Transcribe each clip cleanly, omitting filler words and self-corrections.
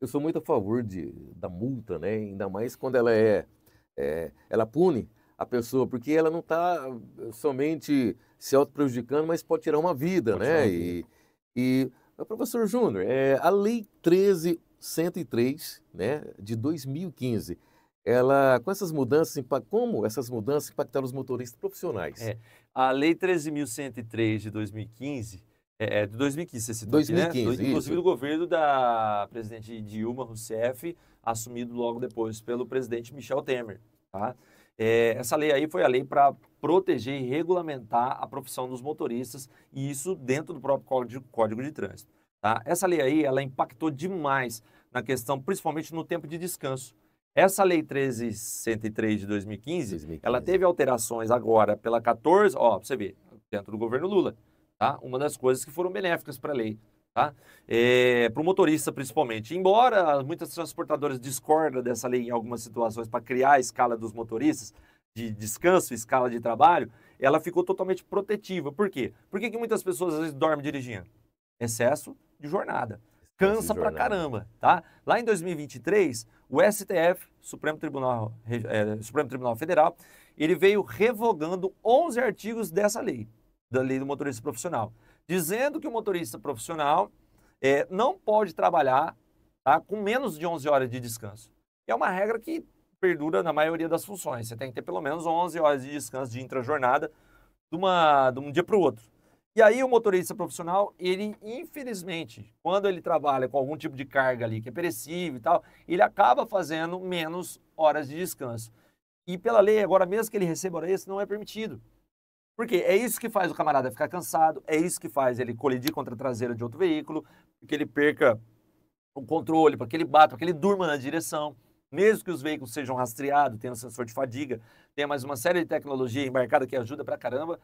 eu sou muito a favor da multa, né? Ainda mais quando ela ela pune a pessoa, porque ela não está somente se auto-prejudicando, mas pode tirar uma vida, Pode tirar né? uma vida. Professor Júnior, a Lei 13.103, né, de 2015, ela, com essas mudanças, como essas mudanças impactaram os motoristas profissionais? É, a Lei 13.103 de 2015, de 2015 você citou aqui, né? 2015, Inclusive isso. do governo da presidente Dilma Rousseff, assumido logo depois pelo presidente Michel Temer, tá? Essa lei aí foi a lei para proteger e regulamentar a profissão dos motoristas, e isso dentro do próprio Código de Trânsito, tá? Essa lei aí, ela impactou demais na questão, principalmente no tempo de descanso. Essa Lei 13.103 de 2015, ela 2015. teve alterações agora pela 14, ó, pra você ver, dentro do governo Lula, tá? Uma das coisas que foram benéficas para a lei, tá? Para o motorista, principalmente. Embora muitas transportadoras discordam dessa lei em algumas situações para criar a escala dos motoristas, de descanso, escala de trabalho, ela ficou totalmente protetiva. Por quê? Por que que muitas pessoas às vezes dormem dirigindo? Excesso de jornada. Excesso de Cansa pra jornada. caramba, tá? Lá em 2023, o STF, Supremo Tribunal Federal, ele veio revogando 11 artigos dessa lei, da lei do motorista profissional, dizendo que o motorista profissional não pode trabalhar, tá, com menos de 11 horas de descanso. É uma regra que perdura na maioria das funções. Você tem que ter pelo menos 11 horas de descanso de intrajornada de um dia para o outro. E aí o motorista profissional, ele infelizmente, quando ele trabalha com algum tipo de carga ali que é perecível e tal, ele acaba fazendo menos horas de descanso. E pela lei, agora mesmo que ele receba hora extra, não é permitido. Por quê? É isso que faz o camarada ficar cansado, é isso que faz ele colidir contra a traseira de outro veículo, que ele perca o controle, para que ele bata, para que ele durma na direção. Mesmo que os veículos sejam rastreados, tenham sensor de fadiga, tenha mais uma série de tecnologia embarcada que ajuda pra caramba.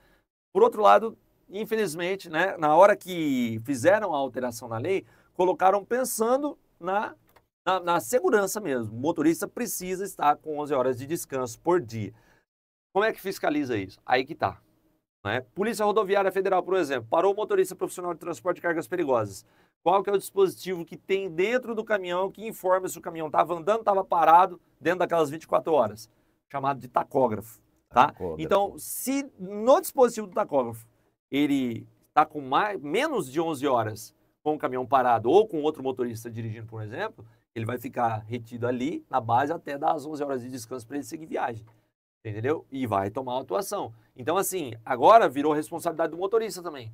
Por outro lado, infelizmente, né, na hora que fizeram a alteração na lei, colocaram pensando na segurança mesmo. O motorista precisa estar com 11 horas de descanso por dia. Como é que fiscaliza isso? Aí que tá, né? Polícia Rodoviária Federal, por exemplo, parou o motorista profissional de transporte de cargas perigosas. Qual que é o dispositivo que tem dentro do caminhão que informa se o caminhão estava andando, estava parado dentro daquelas 24 horas? Chamado de tacógrafo, tá? Tacógrafo. Então, se no dispositivo do tacógrafo ele está com menos de 11 horas com o caminhão parado ou com outro motorista dirigindo, por exemplo, ele vai ficar retido ali na base até dar as 11 horas de descanso para ele seguir viagem. Entendeu? E vai tomar autuação. Então, assim, agora virou responsabilidade do motorista também.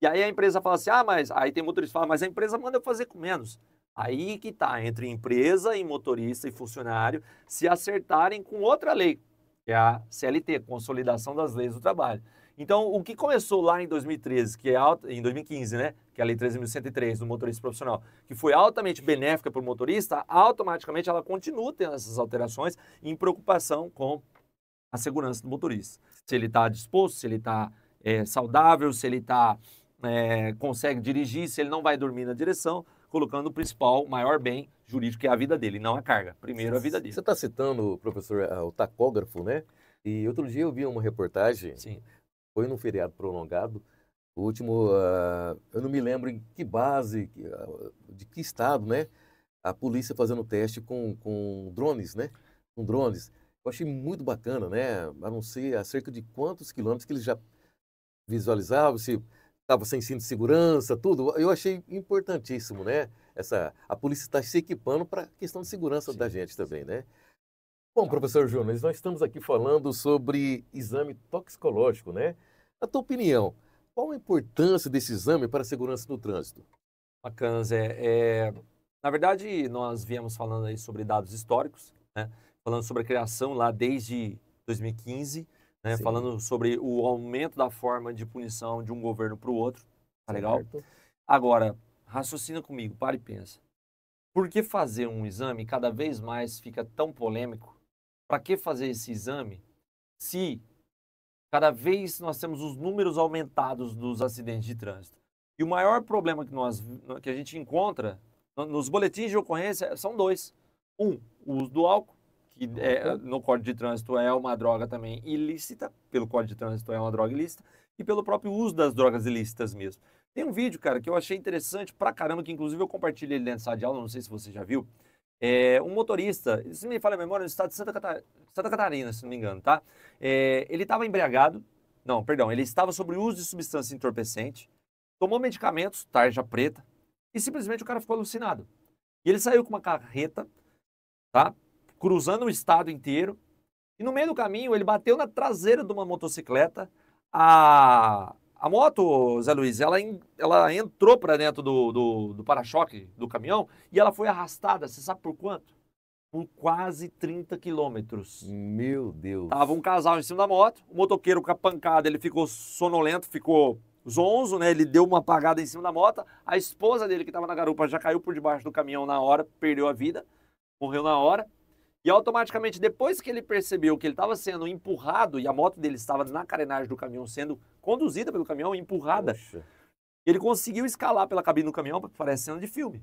E aí a empresa fala assim, ah, mas... Aí tem motorista que fala, mas a empresa manda eu fazer com menos. Aí que tá, entre empresa e motorista e funcionário se acertarem com outra lei, que é a CLT, Consolidação das Leis do Trabalho. Então, o que começou lá em 2013, em 2015, né, que é a Lei 13.103 do motorista profissional, que foi altamente benéfica para o motorista, automaticamente ela continua tendo essas alterações em preocupação com a segurança do motorista. Se ele está disposto, se ele está saudável, se ele consegue dirigir, se ele não vai dormir na direção, colocando o principal, maior bem jurídico, que é a vida dele, não a carga. Primeiro a vida Você dele. está citando, professor, o tacógrafo, né? E outro dia eu vi uma reportagem, Sim. foi num feriado prolongado, o último, eu não me lembro em que base, de que estado, né? A polícia fazendo teste com drones, né? Com drones. Eu achei muito bacana, né? A não ser a cerca de quantos quilômetros que eles já visualizavam, se estava sem cinto de segurança, tudo. Eu achei importantíssimo, né? A polícia está se equipando para a questão de segurança da Sim. gente também, né? Bom, professor Jonas, nós estamos aqui falando sobre exame toxicológico, né? Na tua opinião, qual a importância desse exame para a segurança no trânsito? Bacana, Zé. Na verdade, nós viemos falando aí sobre dados históricos, né? Falando sobre a criação lá desde 2015, né? Sim, Falando sobre o aumento da forma de punição de um governo para o outro, tá legal? certo? Agora, raciocina comigo, para e pensa. Por que fazer um exame cada vez mais fica tão polêmico? Para que fazer esse exame se cada vez nós temos os números aumentados dos acidentes de trânsito? E o maior problema que a gente encontra nos boletins de ocorrência são dois. Um, o uso do álcool, que Álcool, no Código de Trânsito é uma droga também ilícita, pelo Código de Trânsito é uma droga ilícita, e pelo próprio uso das drogas ilícitas mesmo. Tem um vídeo, cara, que eu achei interessante pra caramba, que inclusive eu compartilhei ele dentro da sala de aula, não sei se você já viu. Um motorista, se não me falha a memória, no estado de Santa Catarina, se não me engano, tá? Ele estava embriagado, não, perdão, ele estava sob o uso de substância entorpecente, tomou medicamentos, tarja preta, e simplesmente o cara ficou alucinado. E ele saiu com uma carreta, tá? Cruzando o estado inteiro, e no meio do caminho ele bateu na traseira de uma motocicleta. A moto, Zé Luiz, ela entrou para dentro do para-choque do caminhão e ela foi arrastada, você sabe por quanto? Por quase 30 quilômetros. Meu Deus. Tava um casal em cima da moto, o motoqueiro com a pancada, ele ficou sonolento, ficou zonzo, né? Ele deu uma apagada em cima da moto. A esposa dele, que estava na garupa, já caiu por debaixo do caminhão na hora, perdeu a vida, morreu na hora. E automaticamente, depois que ele percebeu que ele estava sendo empurrado e a moto dele estava na carenagem do caminhão, sendo conduzida pelo caminhão, empurrada, Poxa. ele conseguiu escalar pela cabine do caminhão, parece cena de filme.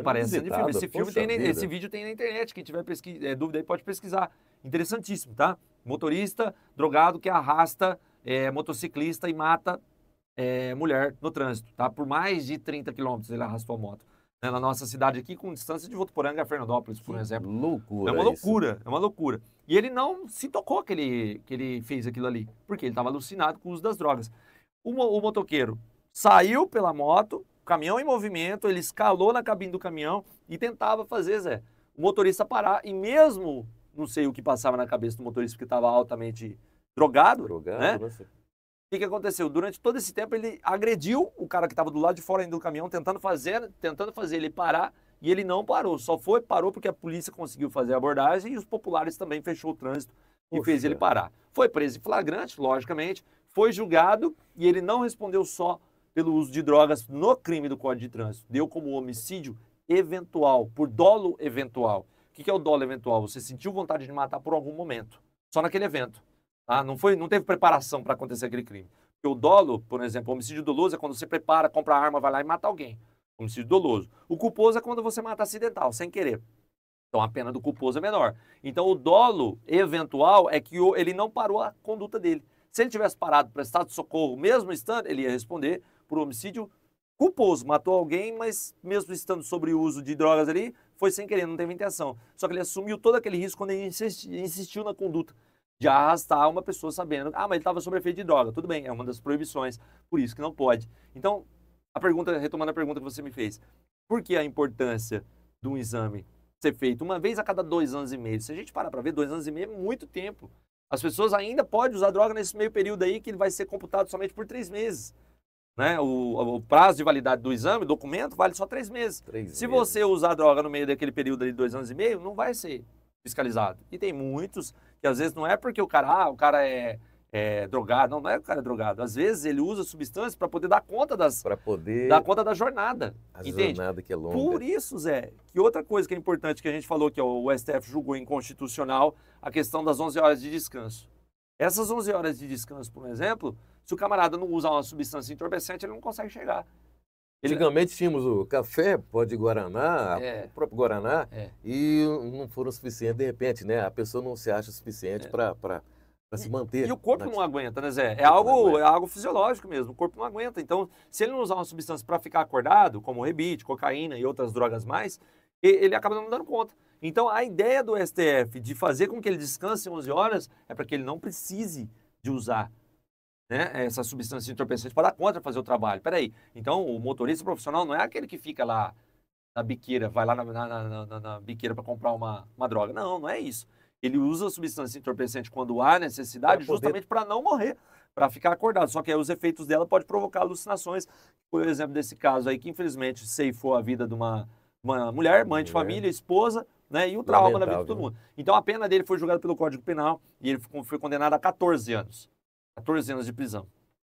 Parece cena de filme. Esse vídeo tem na internet, quem tiver dúvida aí pode pesquisar. Interessantíssimo, tá? Motorista drogado que arrasta motociclista e mata mulher no trânsito, tá? Por mais de 30 quilômetros ele arrastou a moto. Na nossa cidade aqui, com distância de Votuporanga a Fernandópolis, por exemplo. Loucura. É uma loucura, é uma loucura. E ele não se tocou que ele fez aquilo ali, porque ele estava alucinado com o uso das drogas. O motoqueiro saiu pela moto, caminhão em movimento, ele escalou na cabine do caminhão e tentava fazer, Zé, o motorista parar. E mesmo, não sei o que passava na cabeça do motorista, porque estava altamente drogado, né? O que aconteceu? Durante todo esse tempo ele agrediu o cara que estava do lado de fora ainda do caminhão, tentando fazer ele parar, e ele não parou. Parou porque a polícia conseguiu fazer a abordagem e os populares também fechou o trânsito e fez ele parar. Foi preso em flagrante, logicamente, foi julgado e ele não respondeu só pelo uso de drogas no crime do Código de Trânsito. Deu como homicídio eventual, por dolo eventual. O que é o dolo eventual? Você sentiu vontade de matar por algum momento, só naquele evento. Ah, não teve preparação para acontecer aquele crime. Porque o dolo, por exemplo, o homicídio doloso é quando você prepara, compra arma, vai lá e mata alguém. Homicídio doloso. O culposo é quando você mata acidental, sem querer. Então a pena do culposo é menor. Então o dolo eventual é que ele não parou a conduta dele. Se ele tivesse parado, prestado socorro, mesmo estando, ele ia responder por homicídio culposo. Matou alguém, mas mesmo estando sobre o uso de drogas ali, foi sem querer, não teve intenção. Só que ele assumiu todo aquele risco quando ele insistiu na conduta de arrastar uma pessoa sabendo, mas ele estava sob efeito de droga. Tudo bem, é uma das proibições, por isso que não pode. Então, retomando a pergunta que você me fez, por que a importância de um exame ser feito uma vez a cada 2 anos e meio? Se a gente parar para ver, 2 anos e meio é muito tempo. As pessoas ainda podem usar droga nesse meio período aí, que ele vai ser computado somente por 3 meses. Né? O prazo de validade do exame, documento, vale só 3 meses. Se você usar droga no meio daquele período de 2 anos e meio, não vai ser fiscalizado. E tem muitos que às vezes não é porque o cara é drogado, não é que o cara é drogado. Às vezes ele usa substâncias para poder dar conta dar conta da jornada. Entende? Jornada que é longa. Por isso, Zé, que outra coisa que é importante que a gente falou que o STF julgou inconstitucional, a questão das 11 horas de descanso. Essas 11 horas de descanso, por exemplo, se o camarada não usar uma substância entorpecente, ele não consegue chegar. Antigamente tínhamos o café, pó de guaraná, o próprio guaraná, e não foram suficientes, de repente, né? A pessoa não se acha suficiente para se manter. E o corpo não aguenta, né, Zé? É algo fisiológico mesmo, o corpo não aguenta. Então, se ele não usar uma substância para ficar acordado, como rebite, cocaína e outras drogas mais, ele acaba não dando conta. Então, a ideia do STF de fazer com que ele descanse 11 horas é para que ele não precise de usar, né, essa substância entorpecente para dar conta de fazer o trabalho. Peraí, então o motorista profissional não é aquele que fica lá na biqueira, vai lá na biqueira para comprar uma droga. Não é isso. Ele usa a substância entorpecente quando há necessidade, justamente para não morrer, para ficar acordado. Só que aí os efeitos dela podem provocar alucinações. Por exemplo, desse caso aí, que infelizmente ceifou a vida de uma mulher, mãe de família, esposa, né, e o trauma na vida de todo mundo. Então a pena dele foi julgada pelo Código Penal e ele foi condenado a 14 anos. 14 anos de prisão,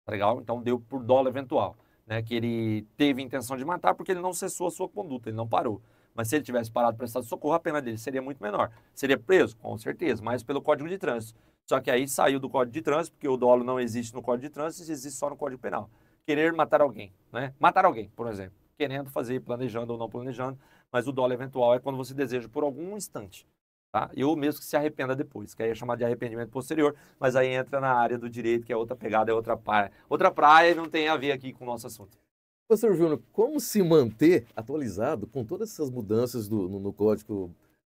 tá legal? Então deu por dolo eventual, né? Que ele teve intenção de matar porque ele não cessou a sua conduta, ele não parou. Mas se ele tivesse parado para prestar socorro, a pena dele seria muito menor. Seria preso? Com certeza, mas pelo Código de Trânsito. Só que aí saiu do Código de Trânsito, porque o dolo não existe no Código de Trânsito, existe só no Código Penal. Querer matar alguém, né? Matar alguém, por exemplo. Querendo fazer, planejando ou não planejando, mas o dolo eventual é quando você deseja por algum instante. Tá? Ou mesmo que se arrependa depois, que aí é chamado de arrependimento posterior, mas aí entra na área do direito, que é outra pegada, é outra praia. Outra praia não tem a ver aqui com o nosso assunto. Professor Júnior, como se manter atualizado com todas essas mudanças no Código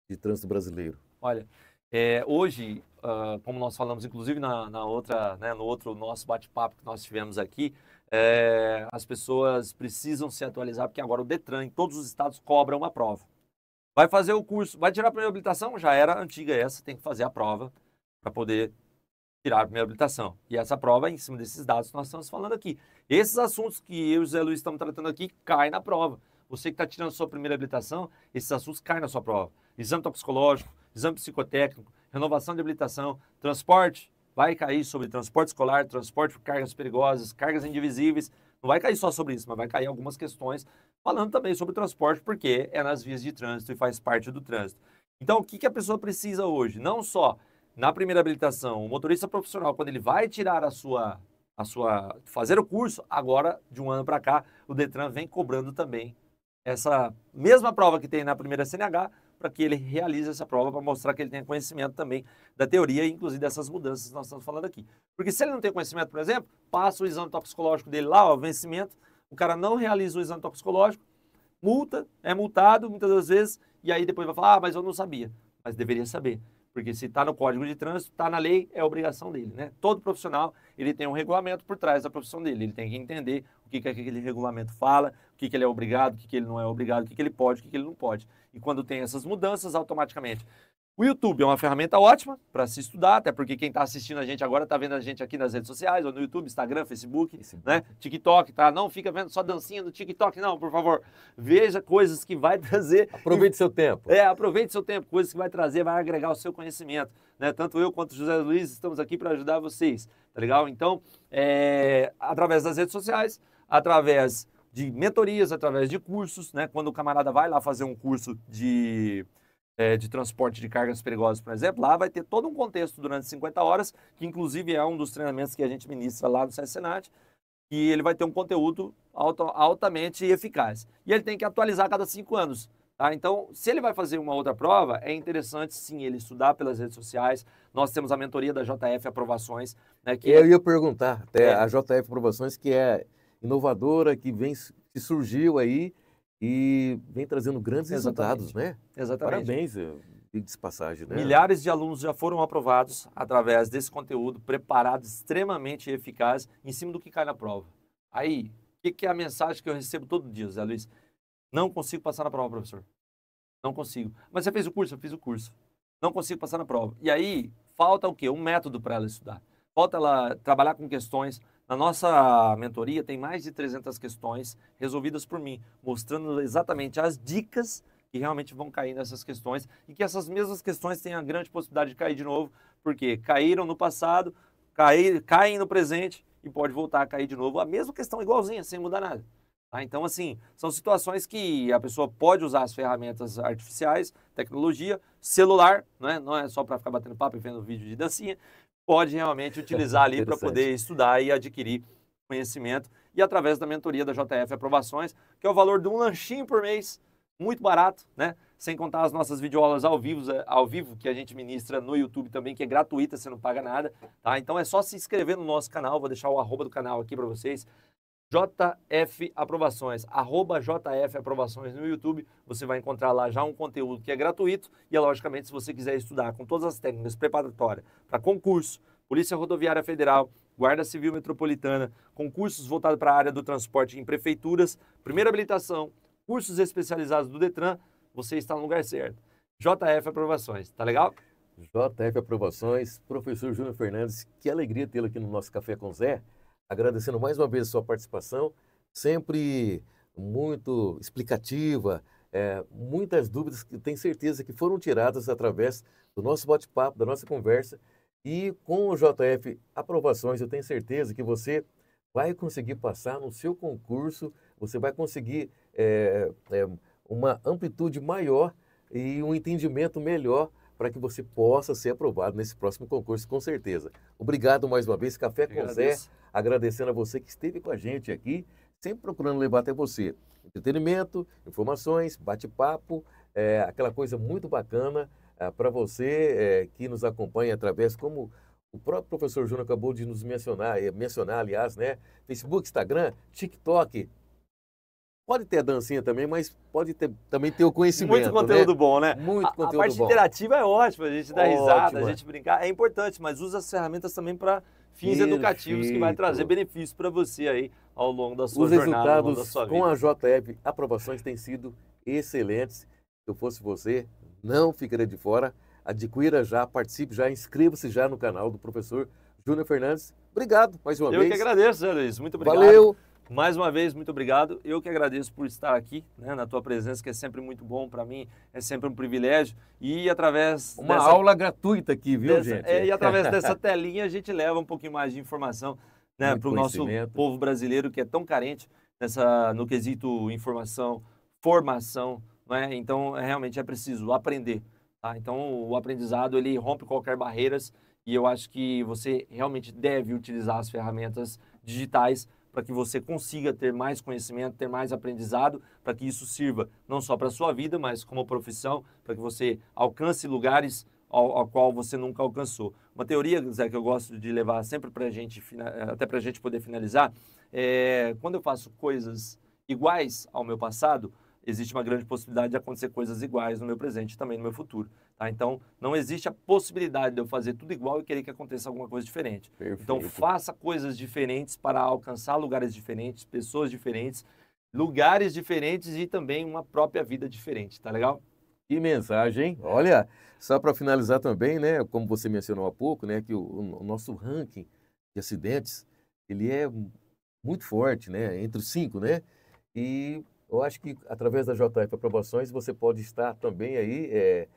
de Trânsito Brasileiro? Olha, hoje, como nós falamos, inclusive na outra, né, no outro nosso bate-papo que nós tivemos aqui, as pessoas precisam se atualizar, porque agora o Detran, em todos os estados, cobra uma prova. Vai fazer o curso, vai tirar a primeira habilitação? Já era antiga essa, tem que fazer a prova para poder tirar a primeira habilitação. E essa prova é em cima desses dados que nós estamos falando aqui. Esses assuntos que eu e o José Luiz estamos tratando aqui caem na prova. Você que está tirando a sua primeira habilitação, esses assuntos caem na sua prova. Exame toxicológico, exame psicotécnico, renovação de habilitação, transporte, vai cair sobre transporte escolar, transporte por cargas perigosas, cargas indivisíveis. Não vai cair só sobre isso, mas vai cair algumas questões falando também sobre o transporte, porque é nas vias de trânsito e faz parte do trânsito. Então, o que a pessoa precisa hoje? Não só na primeira habilitação, o motorista profissional, quando ele vai tirar fazer o curso, agora, de um ano para cá, o Detran vem cobrando também essa mesma prova que tem na primeira CNH, para que ele realize essa prova, para mostrar que ele tem conhecimento também da teoria, inclusive dessas mudanças que nós estamos falando aqui. Porque se ele não tem conhecimento, por exemplo, passa o exame toxicológico dele lá, ó, vencimento, o cara não realiza o exame toxicológico, multa, é multado muitas das vezes, e aí depois vai falar, mas eu não sabia. Mas deveria saber. Porque se está no Código de Trânsito, está na lei, é obrigação dele, né? Todo profissional, ele tem um regulamento por trás da profissão dele. Ele tem que entender o que aquele regulamento fala, o que ele é obrigado, o que ele não é obrigado, o que ele pode, o que ele não pode. E quando tem essas mudanças, automaticamente. O YouTube é uma ferramenta ótima para se estudar, até porque quem está assistindo a gente agora está vendo a gente aqui nas redes sociais, ou no YouTube, Instagram, Facebook, né? TikTok, tá? Não fica vendo só dancinha no TikTok, não, por favor. Veja coisas que vai trazer... Aproveite seu tempo. Aproveite seu tempo, coisas que vai trazer, vai agregar o seu conhecimento, né? Tanto eu quanto o José Luiz estamos aqui para ajudar vocês, tá legal? Então, através das redes sociais, através de mentorias, através de cursos, né? Quando o camarada vai lá fazer um curso de transporte de cargas perigosas, por exemplo, lá vai ter todo um contexto durante 50 horas, que inclusive é um dos treinamentos que a gente ministra lá no SESC-Senat, e ele vai ter um conteúdo altamente eficaz. E ele tem que atualizar a cada 5 anos. Tá? Então, se ele vai fazer uma outra prova, é interessante sim ele estudar pelas redes sociais. Nós temos a mentoria da JF Aprovações. Né, eu ia perguntar, até a JF Aprovações, que é inovadora, que surgiu aí, e vem trazendo grandes resultados, né? Exatamente. Parabéns, de passagem, né? Milhares de alunos já foram aprovados através desse conteúdo preparado, extremamente eficaz, em cima do que cai na prova. Aí, o que é a mensagem que eu recebo todo dia, Zé Luiz? Não consigo passar na prova, professor. Não consigo. Mas você fez o curso? Eu fiz o curso. Não consigo passar na prova. E aí, falta o quê? Um método para ela estudar. Falta ela trabalhar com questões. Na nossa mentoria tem mais de 300 questões resolvidas por mim, mostrando exatamente as dicas que realmente vão cair nessas questões e que essas mesmas questões têm a grande possibilidade de cair de novo, porque caíram no passado, caem no presente e pode voltar a cair de novo. A mesma questão igualzinha, sem mudar nada. Tá? Então, assim, são situações que a pessoa pode usar as ferramentas artificiais, tecnologia, celular, não é só para ficar batendo papo e vendo vídeo de dancinha, pode realmente utilizar ali para poder estudar e adquirir conhecimento. E através da mentoria da JF Aprovações, que é o valor de um lanchinho por mês, muito barato, né? Sem contar as nossas videoaulas ao vivo que a gente ministra no YouTube também, que é gratuita, você não paga nada. Tá? Então é só se inscrever no nosso canal, vou deixar o arroba do canal aqui para vocês. JF Aprovações, @JF Aprovações no YouTube, você vai encontrar lá já um conteúdo que é gratuito e, logicamente, se você quiser estudar com todas as técnicas preparatórias para concurso, Polícia Rodoviária Federal, Guarda Civil Metropolitana, concursos voltados para a área do transporte em prefeituras, primeira habilitação, cursos especializados do Detran, você está no lugar certo. JF Aprovações, tá legal? JF Aprovações, professor Júnior Fernandes, que alegria tê-lo aqui no nosso Café com Zé. Agradecendo mais uma vez a sua participação, sempre muito explicativa, muitas dúvidas que tenho certeza que foram tiradas através do nosso bate-papo, da nossa conversa. E com o JF Aprovações, eu tenho certeza que você vai conseguir passar no seu concurso, você vai conseguir uma amplitude maior e um entendimento melhor para que você possa ser aprovado nesse próximo concurso, com certeza. Obrigado mais uma vez, Café com Zé, agradecendo a você que esteve com a gente aqui, sempre procurando levar até você entretenimento, informações, bate-papo, aquela coisa muito bacana para você que nos acompanha através, como o próprio professor Júnior acabou de nos mencionar, aliás, né? Facebook, Instagram, TikTok, Pode ter a dancinha também, mas pode também ter o conhecimento, Muito conteúdo né? bom, né? Muito conteúdo A parte bom. interativa é ótima, a gente dá risada, a Ótima. gente brincar, é importante, mas usa as ferramentas também para fins educativos que vai trazer Perfeito. benefícios para você aí ao longo da sua Os jornada, ao longo da resultados sua com a vida. JF Aprovações têm sido excelentes. Se eu fosse você, não ficaria de fora. Adquira já, participe já, inscreva-se já no canal do professor Júnior Fernandes. Obrigado mais uma Eu vez. que agradeço, Zé Luiz, muito obrigado. Valeu! Mais uma vez, muito obrigado. Eu que agradeço por estar aqui, né, na tua presença, que é sempre muito bom para mim, é sempre um privilégio. E através Uma dessa aula gratuita aqui, viu, gente? e através dessa telinha a gente leva um pouquinho mais de informação, né, Muito para o nosso conhecimento. povo brasileiro que é tão carente no quesito informação, formação, né? Então realmente é preciso aprender, tá? Então o aprendizado ele rompe qualquer barreiras e eu acho que você realmente deve utilizar as ferramentas digitais para que você consiga ter mais conhecimento, ter mais aprendizado, para que isso sirva não só para a sua vida, mas como profissão, para que você alcance lugares ao qual você nunca alcançou. Uma teoria, Zé, que eu gosto de levar sempre para a gente, até para a gente poder finalizar, é quando eu faço coisas iguais ao meu passado, existe uma grande possibilidade de acontecer coisas iguais no meu presente e também no meu futuro. Tá? Então, não existe a possibilidade de eu fazer tudo igual e querer que aconteça alguma coisa diferente. Perfeito. Então, faça coisas diferentes para alcançar lugares diferentes, pessoas diferentes, lugares diferentes e também uma própria vida diferente. Tá legal? Que mensagem, hein? Olha, só para finalizar também, né, como você mencionou há pouco, né, que o nosso ranking de acidentes, ele é muito forte, né, entre os 5, né? E eu acho que através da JF Aprovações você pode estar também aí,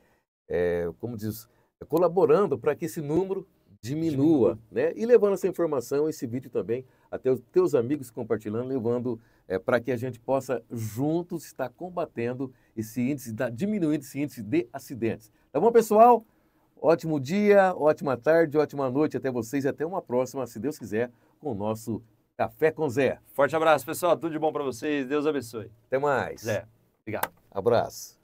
como diz, colaborando para que esse número diminua, né? E levando essa informação, esse vídeo também até os teus amigos compartilhando, levando para que a gente possa juntos estar combatendo esse índice, diminuindo esse índice de acidentes. Tá bom, pessoal? Ótimo dia, ótima tarde, ótima noite até vocês e até uma próxima, se Deus quiser, com o nosso Café com Zé. Forte abraço, pessoal. Tudo de bom para vocês. Deus abençoe. Até mais. Zé, obrigado. Abraço.